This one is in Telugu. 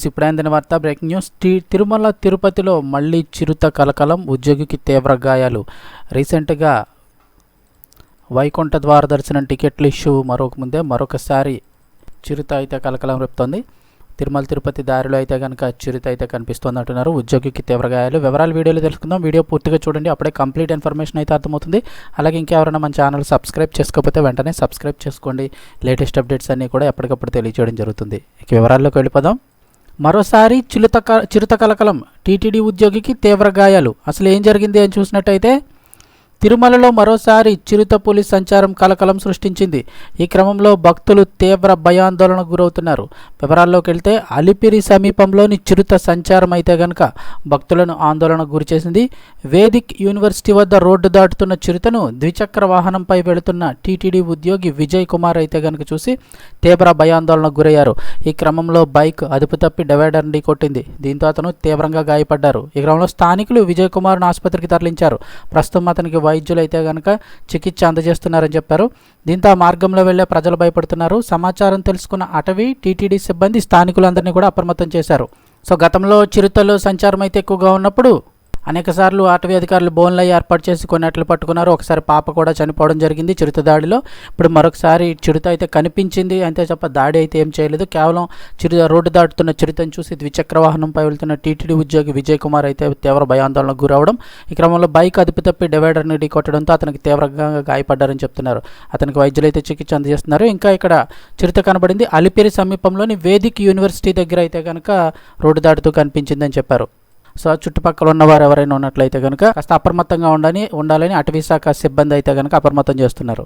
ఇప్పుడు అందిన వార్త బ్రేకింగ్ న్యూస్. తిరుమల తిరుపతిలో మళ్ళీ చిరుత కలకలం, ఉద్యోగికి తీవ్ర గాయాలు. రీసెంట్గా వైకుంఠ ద్వార దర్శనం టికెట్లు ఇష్యూ మరొకసారి చిరుత అయితే కలకలం రేపుతోంది. తిరుమల తిరుపతి దారిలో అయితే కనుక చిరుత అయితే కనిపిస్తుంది అంటున్నారు. ఉద్యోగికి తీవ్ర గాయాలు. వివరాలు వీడియోలో తెలుసుకుందాం. వీడియో పూర్తిగా చూడండి, అప్పుడే కంప్లీట్ ఇన్ఫర్మేషన్ అయితే అర్థమవుతుంది. అలాగే ఇంకెవరైనా మన ఛానల్ సబ్స్క్రైబ్ చేసుకోకపోతే వెంటనే సబ్స్క్రైబ్ చేసుకోండి. లేటెస్ట్ అప్డేట్స్ అన్నీ కూడా ఎప్పటికప్పుడు తెలియజేయడం జరుగుతుంది. ఇక వివరాల్లోకి వెళ్ళిపోదాం. మరోసారి చిరుత కలకలం, టీటీడీ ఉద్యోగికి తీవ్ర గాయాలు. అసలు ఏం జరిగింది అని చూసినట్టయితే తిరుమలలో మరోసారి చిరుత పులి సంచారం కలకలం సృష్టించింది. ఈ క్రమంలో భక్తులు తీవ్ర భయాందోళనకు గురవుతున్నారు. వివరాల్లోకి వెళ్తే అలిపిరి సమీపంలోని చిరుత సంచారం అయితే గనక భక్తులను ఆందోళనకు గురిచేసింది. వేదిక్ యూనివర్సిటీ వద్ద రోడ్డు దాటుతున్న చిరుతను ద్విచక్ర వాహనంపై వెళుతున్న టీటీడీ ఉద్యోగి విజయ్ కుమార్ అయితే గనక చూసి తీవ్ర భయాందోళనకు గురయ్యారు. ఈ క్రమంలో బైక్ అదుపు తప్పి డివైడర్ని ఢీకొట్టింది. దీంతో అతను తీవ్రంగా గాయపడ్డారు. ఈ క్రమంలో స్థానికులు విజయ్ కుమార్ను ఆసుపత్రికి తరలించారు. ప్రస్తుతం అతనికి వైద్యులు అయితే కనుక చికిత్స అందజేస్తున్నారని చెప్పారు. దీంతో ఆ మార్గంలో వెళ్లే ప్రజలు భయపడుతున్నారు. సమాచారం తెలుసుకున్న అటవీ, టీటీడీ సిబ్బంది స్థానికులందరినీ కూడా అప్రమత్తం చేశారు. సో గతంలో చిరుతలు సంచారం అయితే ఎక్కువగా ఉన్నప్పుడు అనేకసార్లు అటవీ అధికారులు బోన్లు ఏర్పాటు చేసి కొన్నిట్లు పట్టుకున్నారు. ఒకసారి పాప కూడా చనిపోవడం జరిగింది చిరుత దాడిలో. ఇప్పుడు మరొకసారి చిరుత అయితే కనిపించింది, అంతే తప్ప దాడి అయితే ఏం చేయలేదు. కేవలం రోడ్డు దాటుతున్న చిరుతను చూసి ద్విచక్ర వాహనంపై వెళ్తున్న టీటీడీ ఉద్యోగి విజయ్ కుమార్ అయితే తీవ్ర భయాందోళనకు గురవడం, ఈ క్రమంలో బైక్ అదుపు తప్పి డివైడర్ని ఢీకొట్టడంతో అతనికి తీవ్రంగా గాయపడ్డారని చెప్తున్నారు. అతనికి వైద్యులు అయితే చికిత్స అందజేస్తున్నారు. ఇంకా ఇక్కడ చిరుత కనబడింది అలిపిరి సమీపంలోని వేదిక్ యూనివర్సిటీ దగ్గర అయితే కనుక రోడ్డు దాటుతూ కనిపించిందని చెప్పారు. సో చుట్టుపక్కల ఉన్నవారు ఎవరైనా ఉన్నట్లయితే కనుక కాస్త అప్రమత్తంగా ఉండాలని అటవీ శాఖ సిబ్బంది అయితే కనుక అప్రమత్తం చేస్తున్నారు.